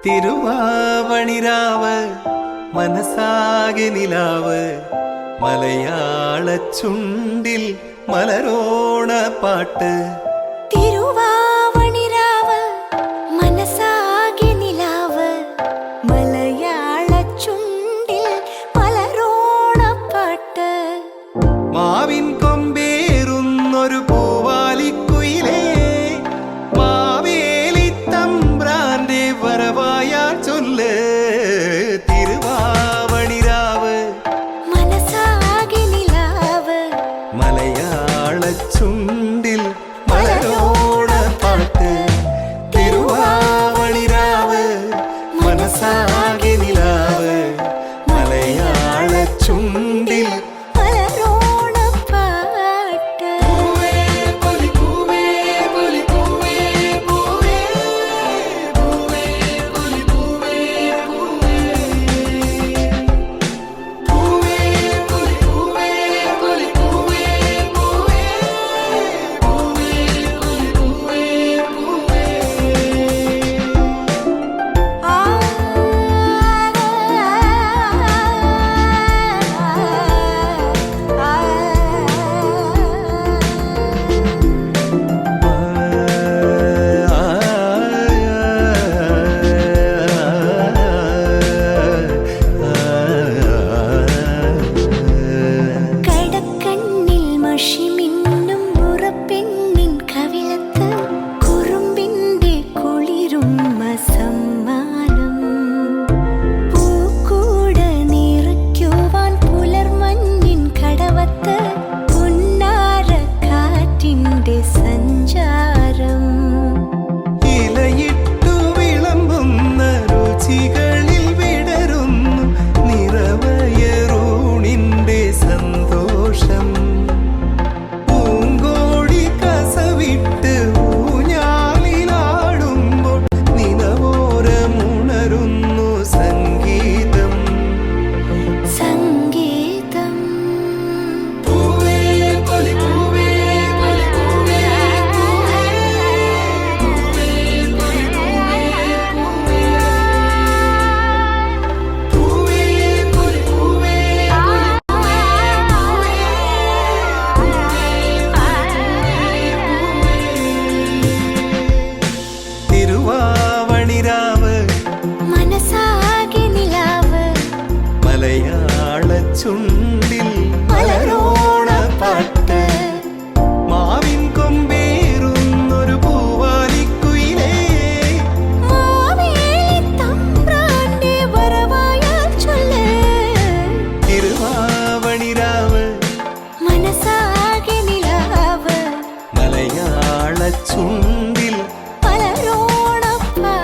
തിരുവാവണിരാവ് മനസാകെ നിലാവ് മലയാള ചുണ്ടിൽ മലരോണ പാട്ട്. തിരുവാവണിരാവ് മനസാകെ നിലാവ് മലയാള ചുണ്ടിൽ മലരോണ പാട്ട്. മാവിൻ കൊമ്പേറുന്നൊരു പൂവാലിക്കുയിലേ മാവേലി തമ്പ്രാന്റെ വരവായാ ചൊല്ല്. തിരുവാവണിരാവ് മനസാകെ നിലാവ് മലയാള ചുണ്ടിൽ മലരോണ പാട്ട്. തിരുവാവണിരാവ് മനസാകെ നിലാവ് മലയാള ചുണ്ടിൽ മലരോണ പാട്ട്. ചുണ്ടിൽ മലരോണ പാട്ട്. മാവിൻ കൊമ്പേറുന്നൊരു പൂവാലിക്കുയിലേ മാവേലി തമ്പ്രാന്റെ വരവായാ ചൊല്ല്. തിരുവാവണിരാവ് മനസാകെ നിലാവ് മലയാള ചുണ്ടിൽ മലരോണ പാട്ട്.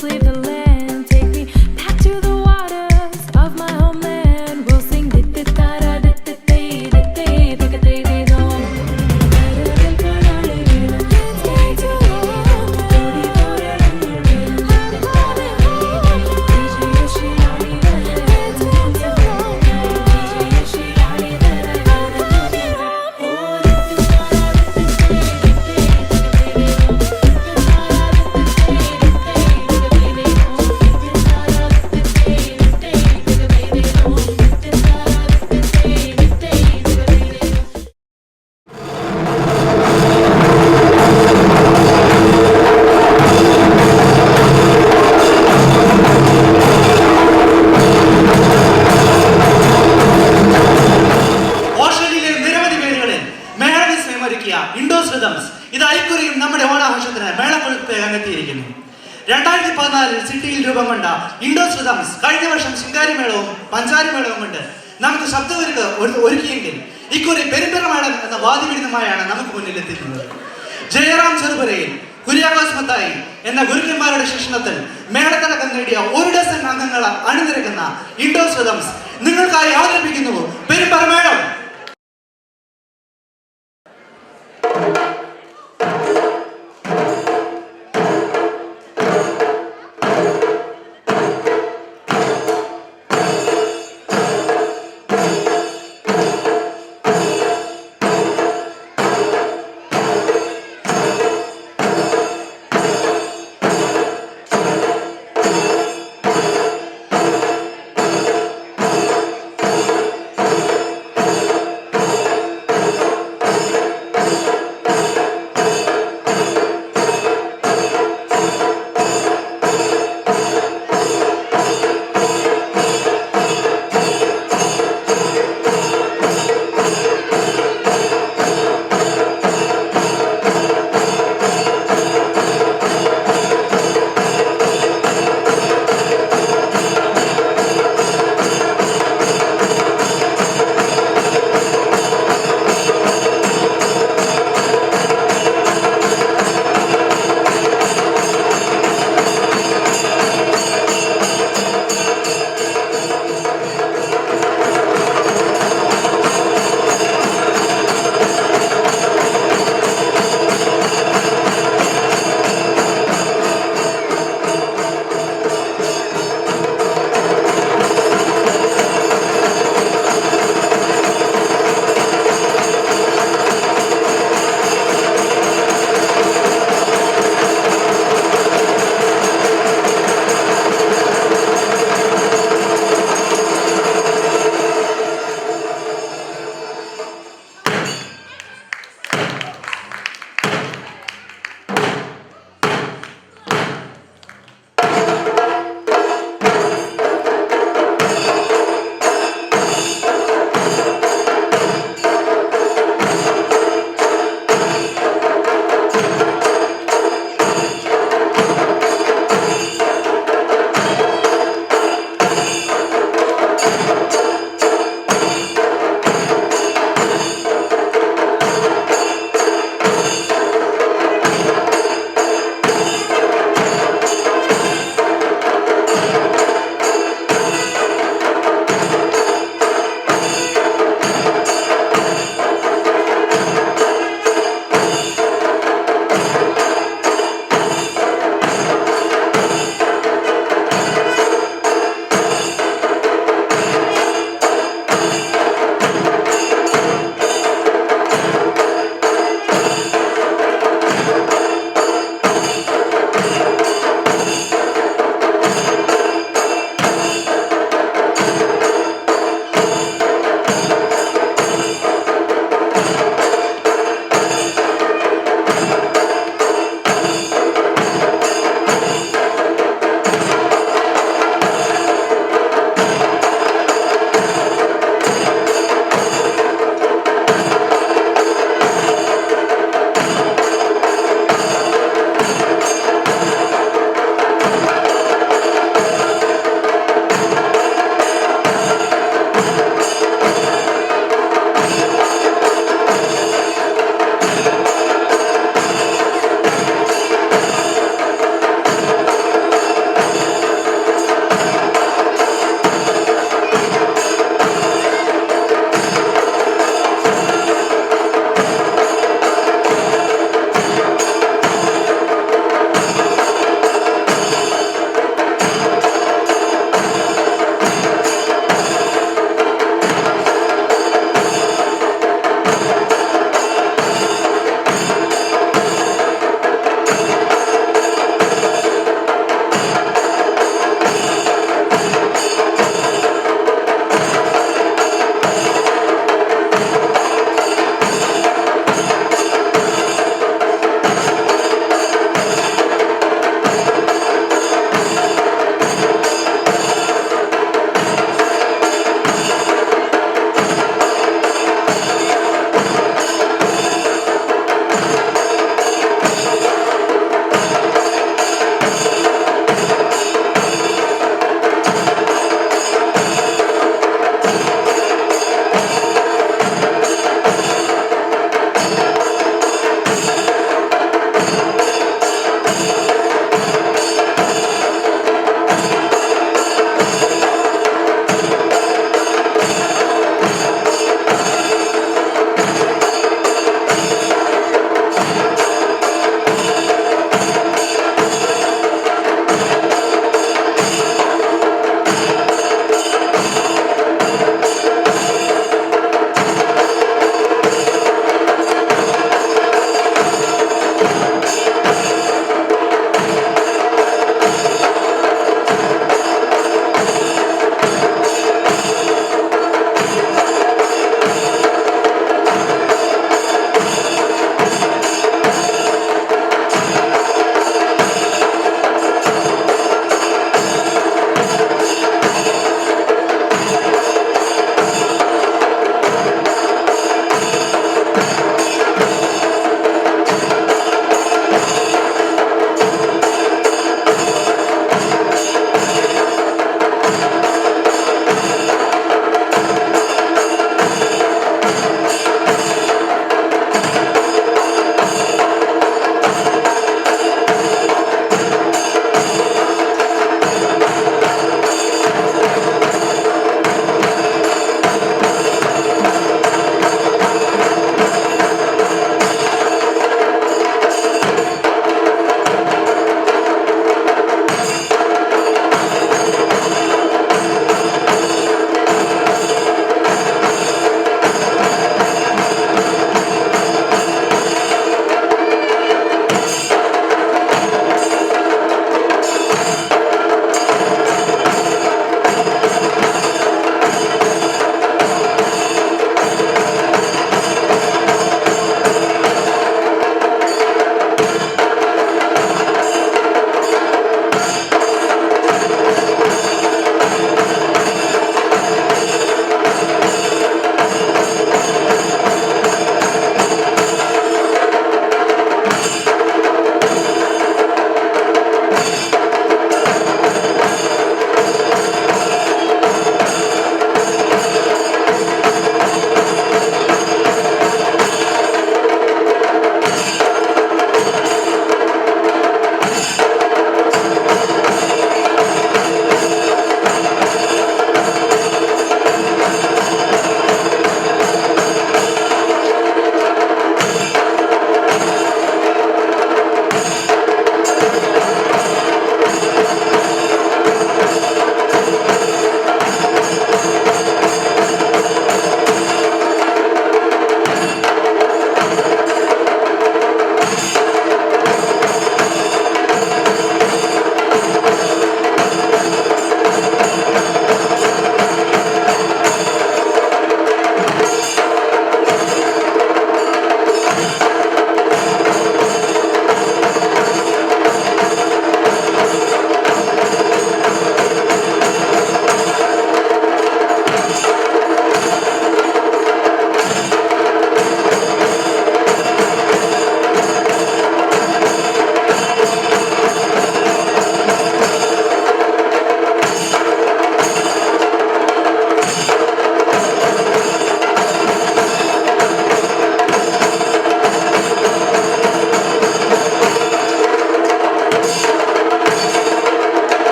boats leave the land, take me back to the waters of my homeland. We'll sing di-di-da-da, di-di-di, di-di, di-di-di-di-dum. Better than Canary, let's take to London. I'm calling home. DJ Yoshiyari, let's take to London. DJ Yoshiyari, I'm calling home. ഓസ്ട്രേലിയയിലെ നിരവധി പേരുകളിൽ മേളവിസ്മയമൊരുക്കിയ indoors rhythms ഇത് ഐക്കുറിയും നമ്മുടെ ഓണാഘോഷത്തിന് മേളക്കൊഴുപ്പെത്തിയിരിക്കുന്നു. 2014 സിഡ്നിയിൽ രൂപം കൊണ്ട indoors rhythms കഴിഞ്ഞ വർഷം ശിങ്കാരി മേളവും പഞ്ചാരി മേളവും കൊണ്ട് നമുക്ക് ശബ്ദവരുക്ക് ഒരുക്കിയെങ്കിൽ ഇക്കുറി പെരുമ്പെറമേളം എന്ന വാദിവിരുദ്ധമായാണ് നമുക്ക് മുന്നിൽ എത്തിക്കുന്നത്. ജയറാം ചെറുപുരയിൽ കുര്യാക്കോസ് മത്തായി എന്ന ഗുരുക്കന്മാരുടെ ശിക്ഷണത്തിൽ മേളത്തടക്കം നേടിയ 1 ഡസൻ അംഗങ്ങൾ അണിനിരക്കുന്ന ഇൻഡോസ് റിതംസ് നിങ്ങൾക്കായി അവതരിപ്പിക്കുന്നു പെരുമ്പെറമേളം.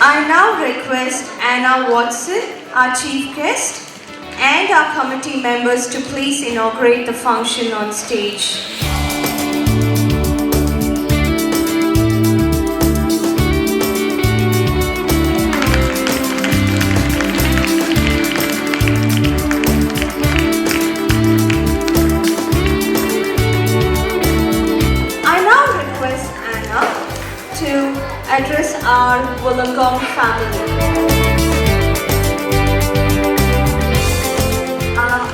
I now request Anna Watson, our chief guest, and our committee members to please inaugurate the function on stage. I now request Anna to address our Wollongong family.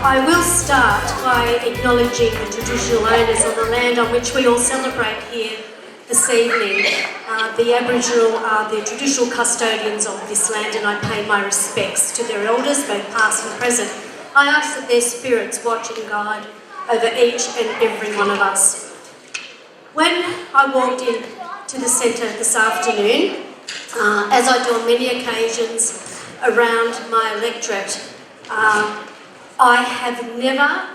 I will start by acknowledging the traditional owners of the land on which we all celebrate here this evening. The Aboriginal are the traditional custodians of this land, and I pay my respects to their elders, both past and present. I ask that their spirits watch and guide over each and every one of us. When I walked in to the centre this afternoon, as I do on many occasions around my electorate, I have never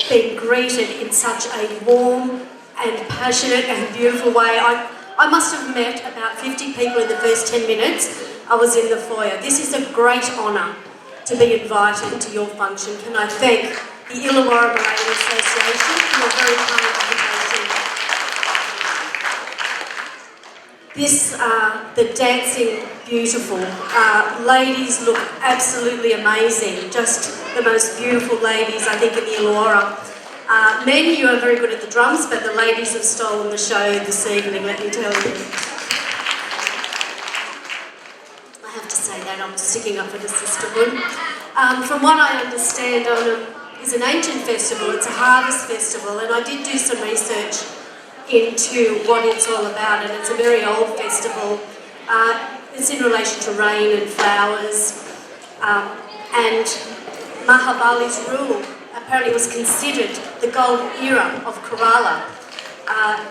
been greeted in such a warm and passionate and beautiful way. I must have met about 50 people in the first 10 minutes I was in the foyer. This is a great honour to be invited to your function. Can I thank the Illawarra Barangaroo Association for your very kind invitation. The dancing, beautiful. Ladies look absolutely amazing. Just the most beautiful ladies, I think, in the Illawarra. Men, you are very good at the drums, but the ladies have stolen the show this evening, let me tell you. I have to say that, I'm sticking up for the sisterhood. From what I understand, Onam is an ancient festival, it's a harvest festival, and I did do some research into what it's all about, and it's a very old festival. It's in relation to rain and flowers, and Mahabali's rule apparently was considered the golden era of Kerala,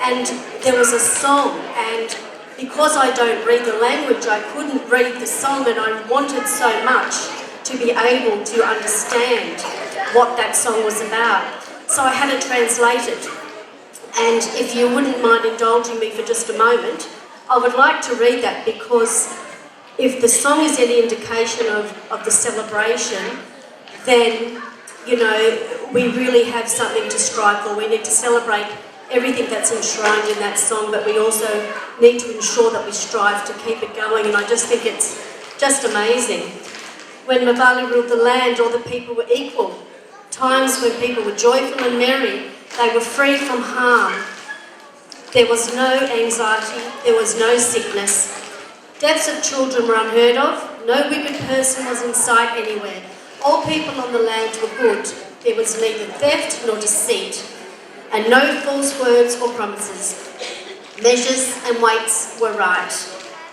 and there was a song, and because I don't read the language, I couldn't read the song, and I wanted so much to be able to understand what that song was about. So I had it translated. And if you wouldn't mind indulging me for just a moment, I would like to read that, because if the song is any indication of the celebration, then, you know, we really have something to strive for. We need to celebrate everything that's enshrined in that song, but we also need to ensure that we strive to keep it going, and I just think it's just amazing. When Mavali ruled the land, all the people were equal. Times when people were joyful and merry, they were free from harm. There was no anxiety, there was no sickness. Deaths of children were unheard of. No wicked person was in sight anywhere. All people on the land were good. There was neither theft nor deceit, and no false words or promises. Measures and weights were right.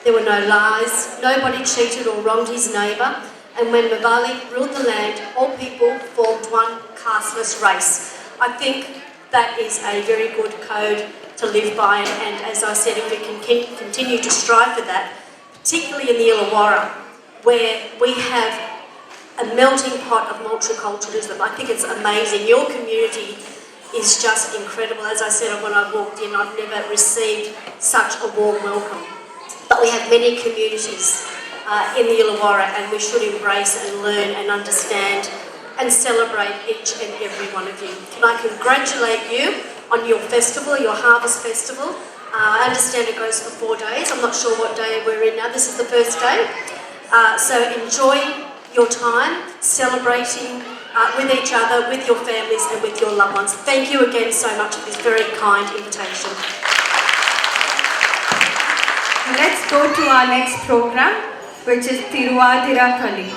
There were no lies. Nobody cheated or wronged his neighbour. And when Mavali ruled the land, all people formed one casteless race. I think that is a very good code to live by, and as I said, if we can continue to strive for that, particularly in the Illawarra, where we have a melting pot of multiculturalism. I think it's amazing. Your community is just incredible. As I said when I walked in, I've never received such a warm welcome. But we have many communities in the Illawarra, and we should embrace and learn and understand and celebrate each and every one of you. Can I congratulate you on your festival, your Harvest Festival. I understand it goes for 4 days. I'm not sure what day we're in now. This is the first day. So enjoy your time celebrating with each other, with your families and with your loved ones. Thank you again so much for this very kind invitation. Let's go to our next program, which is Tiruvadira Kali.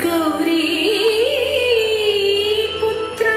Gauri Putra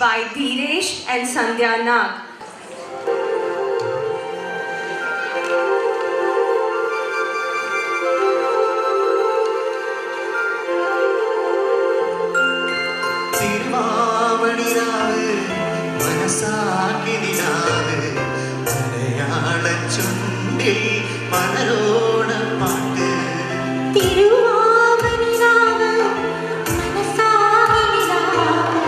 by Dhiresh and Sandhya Nag. തിരുവാവണിരാവ് മനസാക്കി നിലാവ് മലയാള ചുണ്ടിൽ മലരോണ പാട്ട് തിരുവാവണിരാവ് മനസാകിനിലാവ്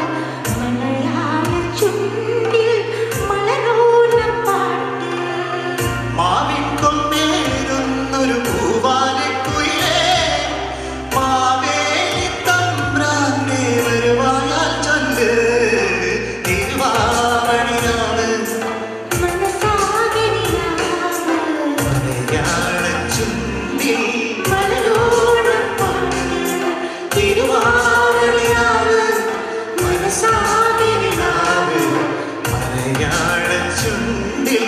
മലയാള ചുണ്ടിൽ മലരോണപ്പാട്ട് മാവിൻ കൊമ്പേരുന്നൊരു പൂവാലക്കുയിലേ മാവേലി തമ്പ്രാന്റെ വരുവായാൽ ചൊല്ല് തിരുവാവണിരാവ് മനസാകിനിലാവ് മലയാള ചുണ്ടിൽ മലരോണപ്പാട്ട് തിരുവാവണിരാവ് മനസാകെ നിലാവ് മലയാള ചുണ്ടിൽ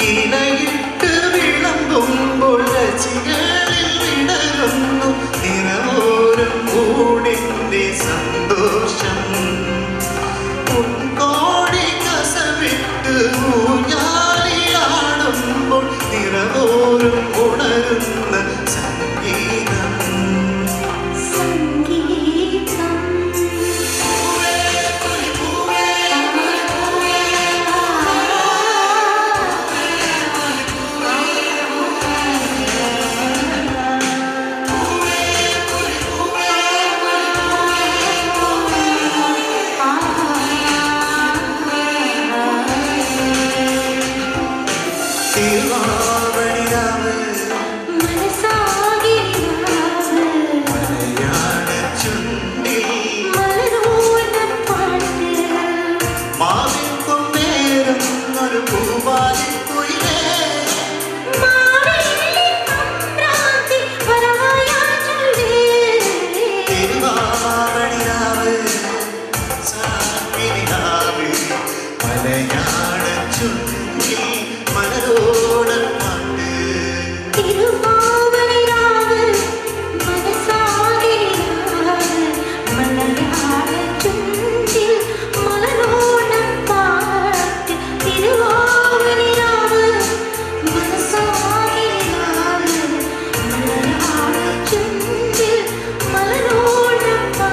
ഇലയിട്ട് വിളമ്പുമ്പോൾ രചികളിൽ വിടരുന്നു നിറമോരും കൂടിന്റെ സന്തോഷം ഉൾക്കോടി കസവിട്ട് ഊഞ്ഞാലിയാടുമ്പോൾ നിറമോരും ഉണരുന്ന സംഗീതം തിരുവാവണിരാവ് മലയാള ചുണ്ടിൽ മാവിൻ കൊമ്പേരുന്നൊരു പൂവാലിക്കുയിലേ തിരുവാവണിരാവ് സാക്കിനിലാവ് മലയാള ചുണ്ടിൽ മലരോണ പാട്ട് തിരുവാവണിരാവ് മനസാകിനിലാവ് മലയാള ചുണ്ടിൽ മലരോണപ്പാട്ട് തിരുവാവണിരാവ് മനസാകിനിലാവ് മലയാള ചുണ്ടിൽ മലരോണപ്പാട്ട്.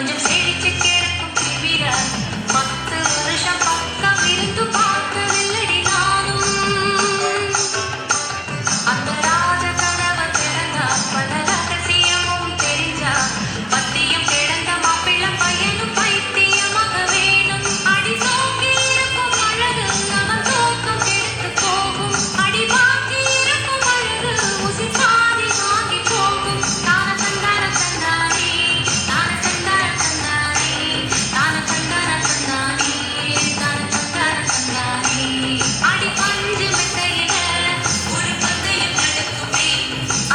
கொஞ்சம் செழிச்சு கிடக்கும் தீவிர 10 வருஷம் பக்கம் இருந்து பார்த்ததில்லடி நானும் அந்த ராஜ கனவு திறந்தா பல ரகசியமும் தெரிஞ்சா பத்தியம் கிடந்த மாப்பிள்ள பையனும் பைத்தியமாக வேணும் அடி தோக்கி இருக்கும் அழகு அவன் தோக்கம் கெடுத்து போகும் அடி பாக்கி இருக்கும் அழகு உசி பாதி வாங்கி போகும் தான தந்தான தந்தானே தான தந்தான தந்தானே தான தந்தான தந்தானே தான தந்தான தந்தானே அடி பஞ்சு மெத்தையில ஒரு பந்தயம் நடக்குமே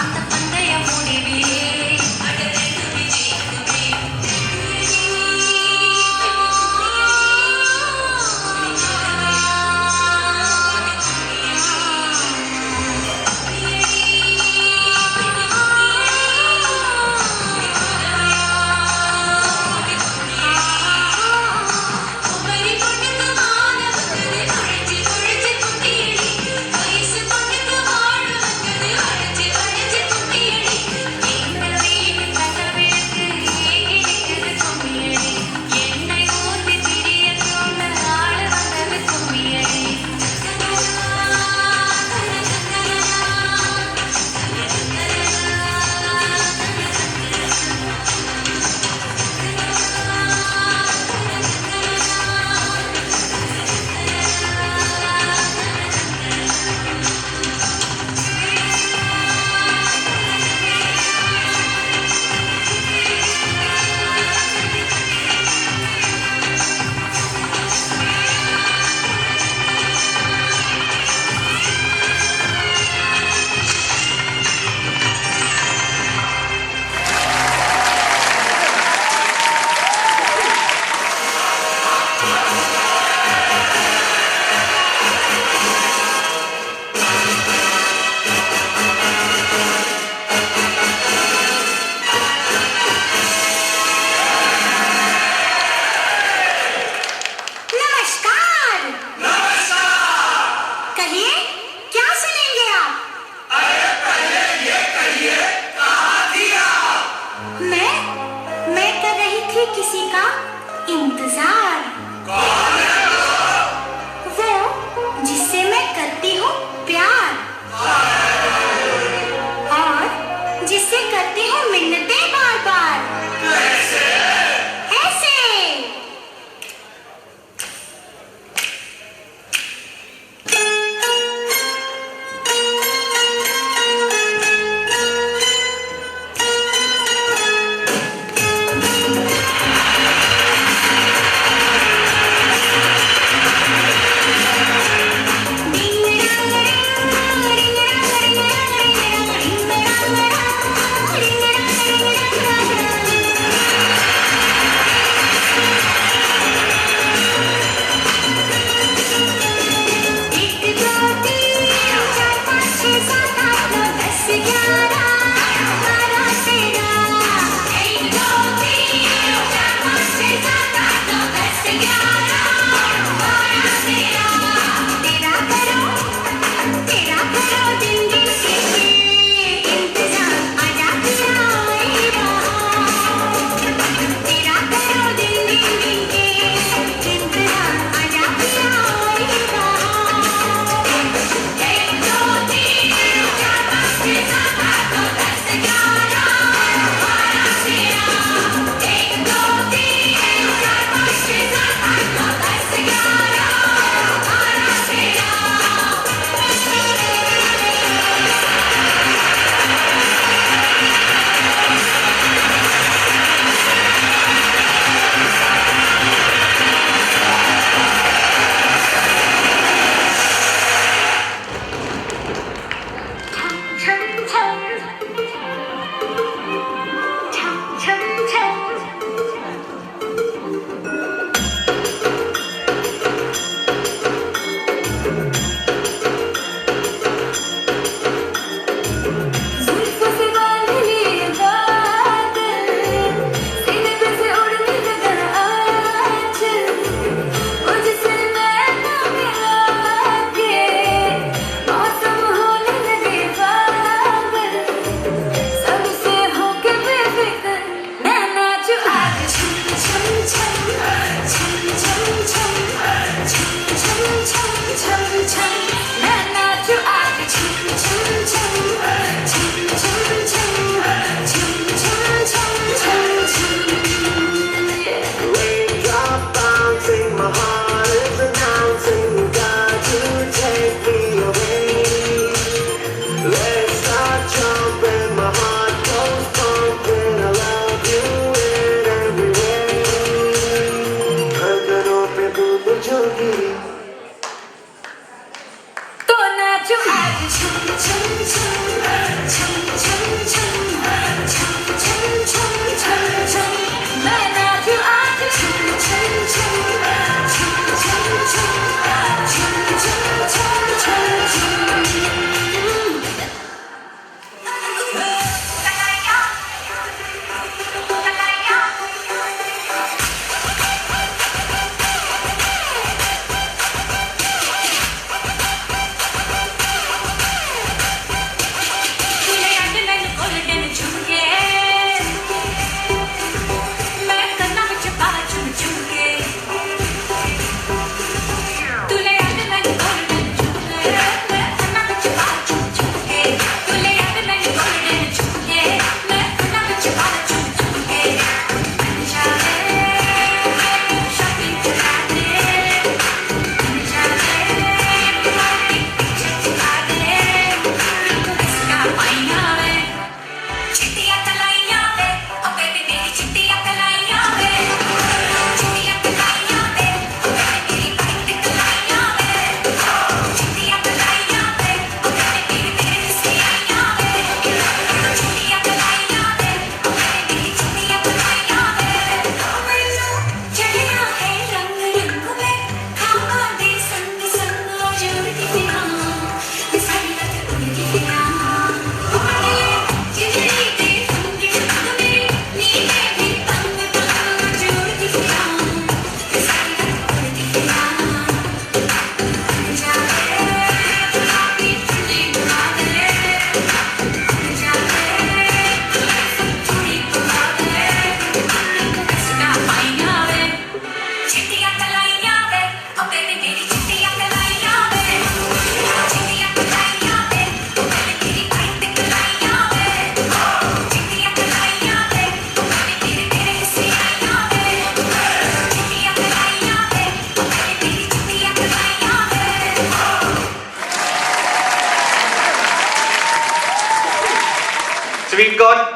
அந்த பந்தய முடிவிலே அட ரெண்டு விஜயிக்குமே உமரி பொண்ணுக்கு வாழ வந்தது அழைச்சி ஒழிச்சி குத்தியடி வயசு பொண்ணுக்கு வாழ வந்தது அழைச்சி ஒழிச்சி குத்தியடி இந்த வீட்டு கதவிற்கு ஏங்கி நிற்குது கும்மியடி என்னை ஊர்த்தி திரிய சொன்ன ஆள வந்தது கும்மியடி नमस्कार कहिए क्या सुनेंगे आप मैं कर रही थी किसी का इंतजार वो जिससे मैं करती हूँ प्यार और जिससे करती हूँ मिन्नतें बार बार ऐसे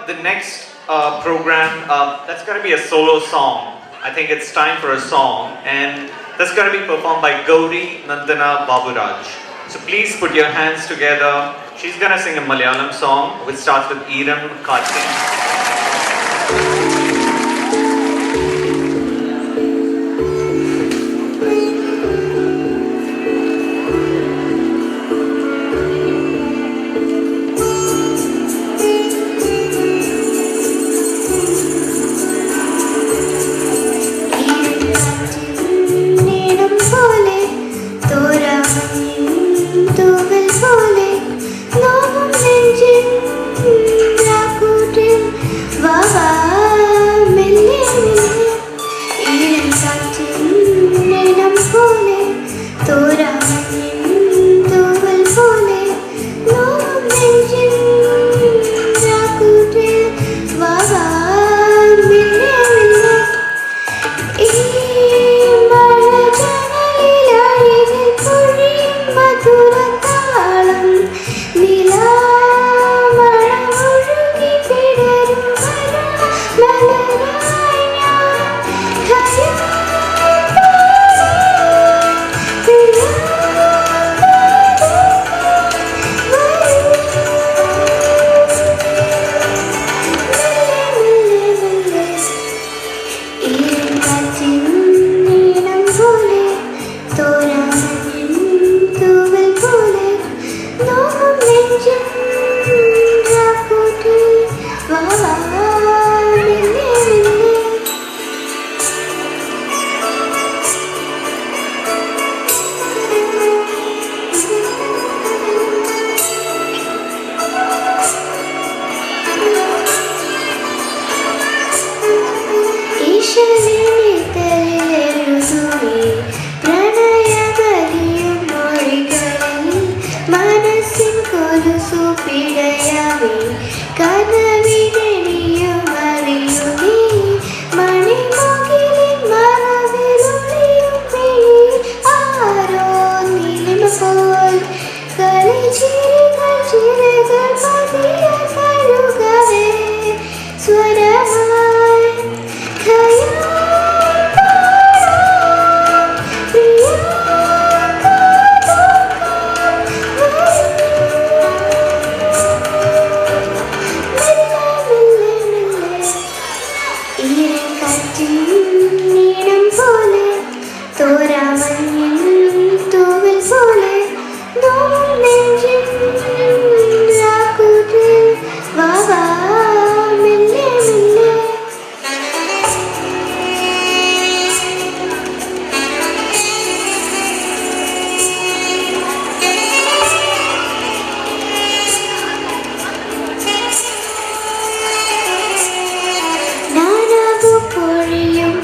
the next program, that's going to be a solo song. I think it's time for a song, and that's going to be performed by Gauri Nandana Baburaj. So please put your hands together. She's going to sing a Malayalam song which starts with Iram Karthi.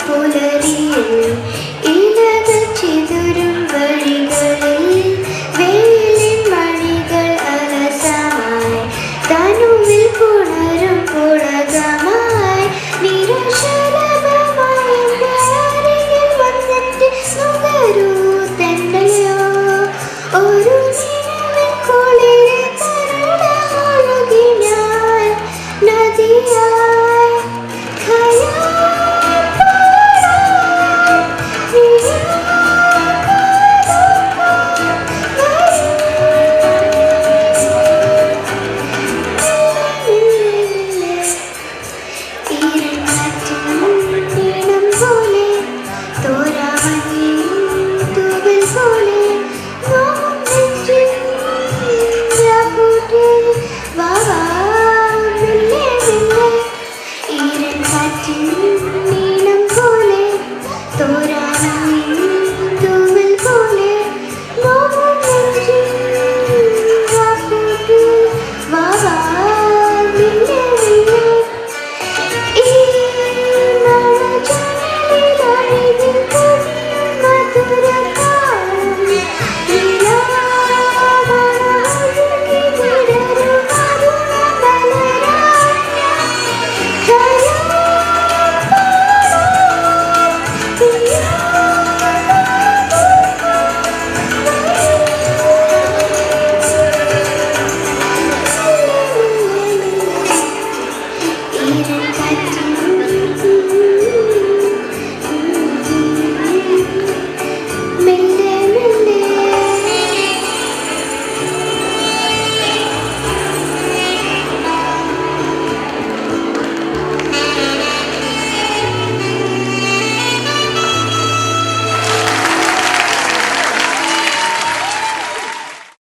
പുലരിയിൽ